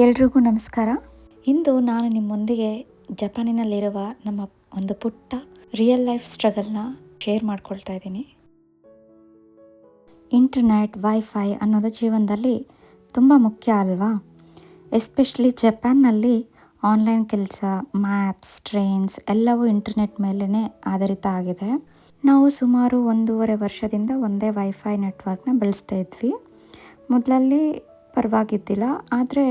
ಎಲ್ರಿಗೂ ನಮಸ್ಕಾರ. ಇಂದು ನಾನು ನಿಮ್ಮೊಂದಿಗೆ ಜಪಾನಿನಲ್ಲಿರುವ ನಮ್ಮ ಒಂದು ಪುಟ್ಟ ರಿಯಲ್ ಲೈಫ್ ಸ್ಟ್ರಗಲ್ನ ಶೇರ್ ಮಾಡ್ಕೊಳ್ತಾ ಇದ್ದೀನಿ. ಇಂಟರ್ನೆಟ್, ವೈಫೈ ಅನ್ನೋದು ಜೀವನದಲ್ಲಿ ತುಂಬ ಮುಖ್ಯ ಅಲ್ವಾ? ಎಸ್ಪೆಷಲಿ ಜಪಾನ್ನಲ್ಲಿ ಆನ್ಲೈನ್ ಕೆಲಸ, ಮ್ಯಾಪ್ಸ್, ಟ್ರೈನ್ಸ್ ಎಲ್ಲವೂ ಇಂಟರ್ನೆಟ್ ಮೇಲೇ ಆಧಾರಿತ ಆಗಿದೆ. ನಾವು ಸುಮಾರು 1.5 ವರ್ಷದಿಂದ ಒಂದೇ ವೈಫೈ ನೆಟ್ವರ್ಕ್ನ ಬಳಸ್ತಾ ಇದ್ವಿ. ಮೊದಲಲ್ಲಿ ಪರವಾಗಿದ್ದಿಲ್ಲ, ಆದರೆ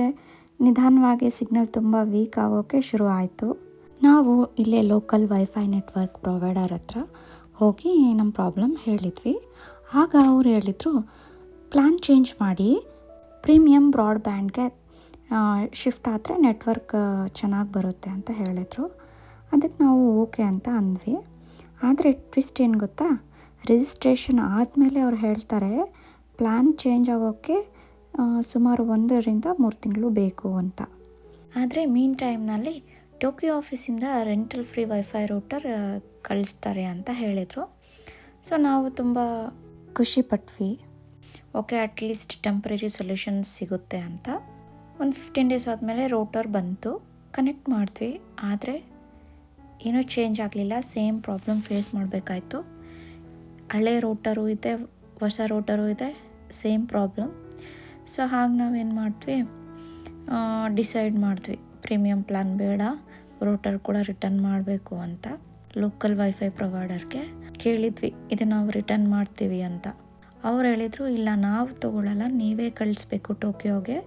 ನಿಧಾನವಾಗಿ ಸಿಗ್ನಲ್ ತುಂಬ ವೀಕ್ ಆಗೋಕ್ಕೆ ಶುರು ಆಯಿತು. ನಾವು ಇಲ್ಲೇ ಲೋಕಲ್ ವೈಫೈ ನೆಟ್ವರ್ಕ್ ಪ್ರೊವೈಡರ್ ಹತ್ರ ಹೋಗಿ ನಮ್ಮ ಪ್ರಾಬ್ಲಮ್ ಹೇಳಿದ್ವಿ. ಆಗ ಅವ್ರು ಹೇಳಿದರು, ಪ್ಲ್ಯಾನ್ ಚೇಂಜ್ ಮಾಡಿ ಪ್ರೀಮಿಯಮ್ ಬ್ರಾಡ್ಬ್ಯಾಂಡ್ಗೆ ಶಿಫ್ಟ್ ಆದರೆ ನೆಟ್ವರ್ಕ್ ಚೆನ್ನಾಗಿ ಬರುತ್ತೆ ಅಂತ ಹೇಳಿದರು. ಅದಕ್ಕೆ ನಾವು ಓಕೆ ಅಂತ ಅಂದ್ವಿ. ಆದರೆ ಟ್ವಿಸ್ಟ್ ಏನು ಗೊತ್ತಾ? ರಿಜಿಸ್ಟ್ರೇಷನ್ ಆದಮೇಲೆ ಅವ್ರು ಹೇಳ್ತಾರೆ ಪ್ಲ್ಯಾನ್ ಚೇಂಜ್ ಆಗೋಕ್ಕೆ ಸುಮಾರು 1-3 ತಿಂಗಳು ಬೇಕು ಅಂತ. ಆದರೆ ಮೀನ್ ಟೈಮ್ನಲ್ಲಿ ಟೋಕಿಯೋ ಆಫೀಸಿಂದ ರೆಂಟಲ್ ಫ್ರೀ ವೈಫೈ ರೂಟರ್ ಕಳಿಸ್ತಾರೆ ಅಂತ ಹೇಳಿದರು. ಸೊ ನಾವು ತುಂಬ ಖುಷಿಪಟ್ವಿ. ಓಕೆ, ಅಟ್ಲೀಸ್ಟ್ ಟೆಂಪ್ರರಿ ಸೊಲ್ಯೂಷನ್ ಸಿಗುತ್ತೆ ಅಂತ. ಒಂದು 15 ಡೇಸ್ ಆದಮೇಲೆ ರೂಟರ್ ಬಂತು, ಕನೆಕ್ಟ್ ಮಾಡಿದ್ವಿ. ಆದರೆ ಏನೂ ಚೇಂಜ್ ಆಗಲಿಲ್ಲ, ಸೇಮ್ ಪ್ರಾಬ್ಲಮ್ ಫೇಸ್ ಮಾಡಬೇಕಾಯ್ತು. ಹಳೆ ರೂಟರು ಇದೆ, ಹೊಸ ರೂಟರು ಇದೆ, ಸೇಮ್ ಪ್ರಾಬ್ಲಮ್. ಸೊ ಹಾಗೆ ನಾವೇನು ಮಾಡಿದ್ವಿ, ಡಿಸೈಡ್ ಮಾಡಿದ್ವಿ ಪ್ರೀಮಿಯಂ ಪ್ಲ್ಯಾನ್ ಬೇಡ, ರೂಟರ್ ಕೂಡ ರಿಟರ್ನ್ ಮಾಡಬೇಕು ಅಂತ. ಲೋಕಲ್ ವೈಫೈ ಪ್ರೊವೈಡರ್ಗೆ ಕೇಳಿದ್ವಿ, ಇದು ನಾವು ರಿಟರ್ನ್ ಮಾಡ್ತೀವಿ ಅಂತ. ಅವ್ರು ಹೇಳಿದರು, ಇಲ್ಲ ನಾವು ತೊಗೊಳ್ಳಲ್ಲ, ನೀವೇ ಕಳಿಸ್ಬೇಕು ಟೋಕಿಯೋಗೆ,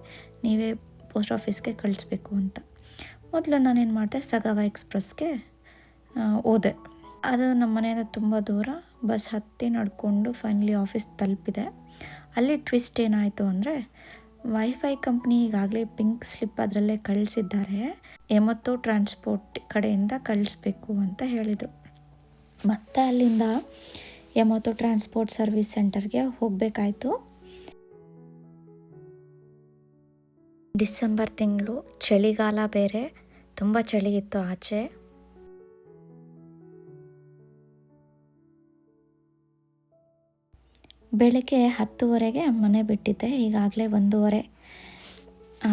ನೀವೇ ಪೋಸ್ಟ್ ಆಫೀಸ್ಗೆ ಕಳಿಸ್ಬೇಕು ಅಂತ. ಮೊದಲು ನಾನೇನು ಮಾಡಿದೆ, ಸಗಾವ ಎಕ್ಸ್ಪ್ರೆಸ್ಗೆ ಹೋದೆ. ಅದು ನಮ್ಮ ಮನೆಯಿಂದ ತುಂಬ ದೂರ, ಬಸ್ ಹತ್ತಿ ನಡ್ಕೊಂಡು ಫೈನಲಿ ಆಫೀಸ್ ತಲುಪಿದೆ. ಅಲ್ಲಿ ಟ್ವಿಸ್ಟ್ ಏನಾಯಿತು ಅಂದರೆ, ವೈಫೈ ಕಂಪ್ನಿ ಈಗಾಗಲೇ ಪಿಂಕ್ ಸ್ಲಿಪ್ ಅದರಲ್ಲೇ ಕಳಿಸಿದ್ದಾರೆ, ಯಮತೋ ಟ್ರಾನ್ಸ್ಪೋರ್ಟ್ ಕಡೆಯಿಂದ ಕಳಿಸ್ಬೇಕು ಅಂತ ಹೇಳಿದರು. ಮತ್ತು ಅಲ್ಲಿಂದ ಯಮತೋ ಟ್ರಾನ್ಸ್ಪೋರ್ಟ್ ಸರ್ವಿಸ್ ಸೆಂಟರ್ಗೆ ಹೋಗಬೇಕಾಯ್ತು. ಡಿಸೆಂಬರ್ ತಿಂಗಳು, ಚಳಿಗಾಲ ಬೇರೆ, ತುಂಬ ಚಳಿ ಇತ್ತು ಆಚೆ. ಬೆಳಗ್ಗೆ 10:30ಗೆ ಮನೆ ಬಿಟ್ಟಿದ್ದೆ, ಈಗಾಗಲೇ 1:30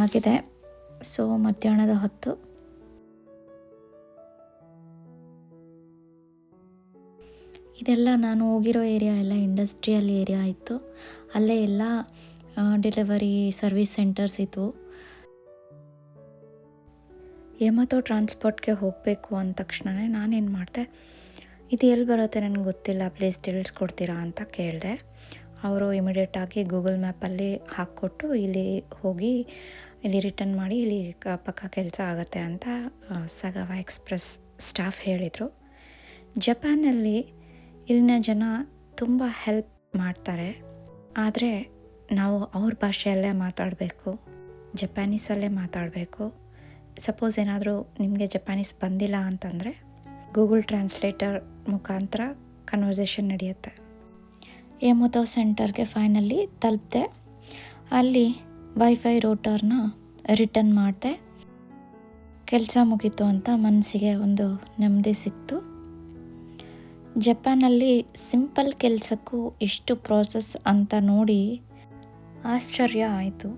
ಆಗಿದೆ. ಸೊ ಮಧ್ಯಾಹ್ನದ ಹೊತ್ತು. ಇದೆಲ್ಲ ನಾನು ಹೋಗಿರೋ ಏರಿಯಾ ಎಲ್ಲ ಇಂಡಸ್ಟ್ರಿಯಲ್ ಏರಿಯಾ ಇತ್ತು. ಅಲ್ಲೇ ಎಲ್ಲ ಡೆಲಿವರಿ ಸರ್ವಿಸ್ ಸೆಂಟರ್ಸ್ ಇತ್ತು. ಯಮತೋ ಟ್ರಾನ್ಸ್ಪೋರ್ಟ್ಗೆ ಹೋಗಬೇಕು ಅಂದ ತಕ್ಷಣವೇ ನಾನೇನು ಮಾಡಿದೆ, ಇದು ಎಲ್ಲಿ ಬರುತ್ತೆ ನನಗೆ ಗೊತ್ತಿಲ್ಲ, ಪ್ಲೇಸ್ ತಿಳಿಸ್ಕೊಡ್ತೀರಾ ಅಂತ ಕೇಳಿದೆ. ಅವರು ಇಮಿಡಿಯೇಟಾಗಿ ಗೂಗಲ್ ಮ್ಯಾಪಲ್ಲಿ ಹಾಕ್ಕೊಟ್ಟು, ಇಲ್ಲಿ ಹೋಗಿ ಇಲ್ಲಿ ರಿಟರ್ನ್ ಮಾಡಿ, ಇಲ್ಲಿ ಪಕ್ಕ ಕೆಲಸ ಆಗುತ್ತೆ ಅಂತ ಸಗಾವ ಎಕ್ಸ್ಪ್ರೆಸ್ ಸ್ಟಾಫ್ ಹೇಳಿದರು. ಜಪಾನಲ್ಲಿ ಇಲ್ಲಿನ ಜನ ತುಂಬ ಹೆಲ್ಪ್ ಮಾಡ್ತಾರೆ, ಆದರೆ ನಾವು ಅವ್ರ ಭಾಷೆಯಲ್ಲೇ ಮಾತಾಡಬೇಕು, ಜಪಾನೀಸಲ್ಲೇ ಮಾತಾಡಬೇಕು. ಸಪೋಸ್ ಏನಾದರೂ ನಿಮಗೆ ಜಪಾನೀಸ್ ಬಂದಿಲ್ಲ ಅಂತಂದರೆ ಗೂಗಲ್ ಟ್ರಾನ್ಸ್ಲೇಟರ್ ಮುಖಾಂತರ ಕನ್ವರ್ಸೇಷನ್ ನಡೆಯುತ್ತೆ. ಯಮತೋ ಸೆಂಟರ್ಗೆ ಫೈನಲಿ ತಲುಪಿದೆ. ಅಲ್ಲಿ ವೈಫೈ ರೂಟರ್ನ ರಿಟರ್ನ್ ಮಾಡಿದೆ. ಕೆಲಸ ಮುಗೀತು ಅಂತ ಮನಸ್ಸಿಗೆ ಒಂದು ನೆಮ್ಮದಿ ಸಿಕ್ತು. ಜಪಾನಲ್ಲಿ ಸಿಂಪಲ್ ಕೆಲಸಕ್ಕೂ ಎಷ್ಟು ಪ್ರೋಸೆಸ್ ಅಂತ ನೋಡಿ ಆಶ್ಚರ್ಯ ಆಯಿತು.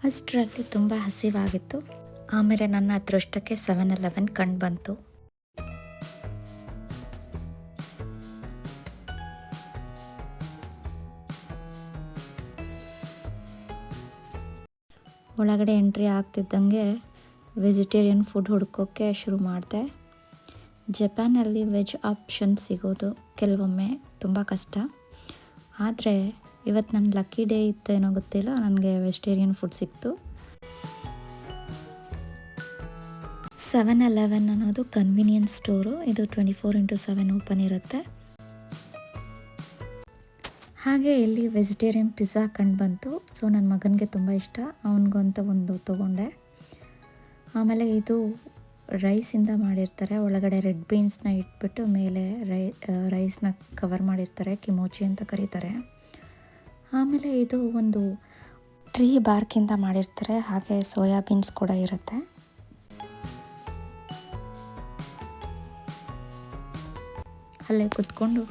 ಅಷ್ಟರಲ್ಲಿ ತುಂಬ ಹಸಿವಾಗಿತ್ತು. ಆಮೇಲೆ ನನ್ನ ಅದೃಷ್ಟಕ್ಕೆ 7-Eleven ಕಂಡು ಬಂತು. ಒಳಗಡೆ ಎಂಟ್ರಿ ಆಗ್ತಿದ್ದಂಗೆ ವೆಜಿಟೇರಿಯನ್ ಫುಡ್ ಹುಡ್ಕೋಕ್ಕೆ ಶುರು ಮಾಡಿದೆ. ಜಪಾನಲ್ಲಿ ವೆಜ್ ಆಪ್ಷನ್ ಸಿಗೋದು ಕೆಲವೊಮ್ಮೆ ತುಂಬ ಕಷ್ಟ. ಆದರೆ ಇವತ್ತು ನನ್ನ ಲಕ್ಕಿ ಡೇ ಇತ್ತು ಏನೋ ಗೊತ್ತಿಲ್ಲ, ನನಗೆ ವೆಜಿಟೇರಿಯನ್ ಫುಡ್ ಸಿಕ್ತು. 7-Eleven ಅನ್ನೋದು ಕನ್ವೀನಿಯನ್ಸ್ ಸ್ಟೋರು. ಇದು 24x7 ಓಪನ್ ಇರುತ್ತೆ. ಹಾಗೆ ಇಲ್ಲಿ ವೆಜಿಟೇರಿಯನ್ ಪಿಜ್ಜಾ ಕಂಡು ಬಂತು. ಸೊ ನನ್ನ ಮಗನಿಗೆ ತುಂಬ ಇಷ್ಟ, ಅವನಿಗಂತ ಒಂದು ತೊಗೊಂಡೆ. ಆಮೇಲೆ ಇದು ರೈಸಿಂದ ಮಾಡಿರ್ತಾರೆ, ಒಳಗಡೆ ರೆಡ್ ಬೀನ್ಸ್ನ ಇಟ್ಬಿಟ್ಟು ಮೇಲೆ ರೈಸ್ನ ಕವರ್ ಮಾಡಿರ್ತಾರೆ, ಕಿಮೋಚಿ ಅಂತ ಕರೀತಾರೆ. ಆಮೇಲೆ ಇದು ಒಂದು ಟ್ರೀ ಬಾರ್ಕಿಂದ ಮಾಡಿರ್ತಾರೆ, ಹಾಗೆ ಸೋಯಾಬೀನ್ಸ್ ಕೂಡ ಇರುತ್ತೆ. ಅಲ್ಲೇ ಕೂತ್ಕೊಂಡು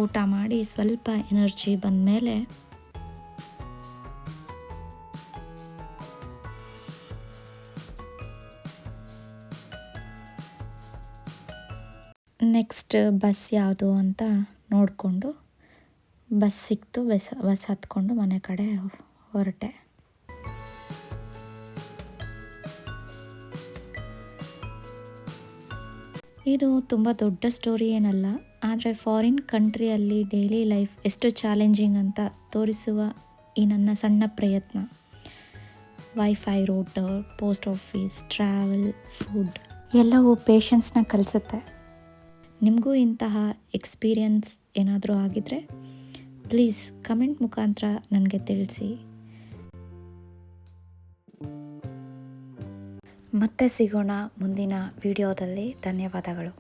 ಊಟ ಮಾಡಿ ಸ್ವಲ್ಪ ಎನರ್ಜಿ ಬಂದಮೇಲೆ ನೆಕ್ಸ್ಟ್ ಬಸ್ ಯಾವುದು ಅಂತ ನೋಡಿಕೊಂಡು ಬಸ್ ಸಿಕ್ತು, ಬಸ್ ಹತ್ಕೊಂಡು ಮನೆ ಕಡೆ ಹೊರಟೆ. ಇದು ತುಂಬ ದೊಡ್ಡ ಸ್ಟೋರಿ ಏನಲ್ಲ, ಆದರೆ ಫಾರಿನ್ ಕಂಟ್ರಿಯಲ್ಲಿ ಡೈಲಿ ಲೈಫ್ ಎಷ್ಟು ಚಾಲೆಂಜಿಂಗ್ ಅಂತ ತೋರಿಸುವ ಈ ನನ್ನ ಸಣ್ಣ ಪ್ರಯತ್ನ. Wifi, rotor, post office, travel, food ಎಲ್ಲವೂ ಪೇಷನ್ಸ್ನ ಕಲಿಸುತ್ತೆ. ನಿಮಗೂ ಇಂತಹ ಎಕ್ಸ್ಪೀರಿಯನ್ಸ್ ಏನಾದರೂ ಆಗಿದ್ರೆ ಪ್ಲೀಸ್ ಕಮೆಂಟ್ ಮುಖಾಂತರ ನನಗೆ ತಿಳಿಸಿ. ಮತ್ತೆ ಸಿಗೋಣ ಮುಂದಿನ ವಿಡಿಯೋದಲ್ಲಿ. ಧನ್ಯವಾದಗಳು.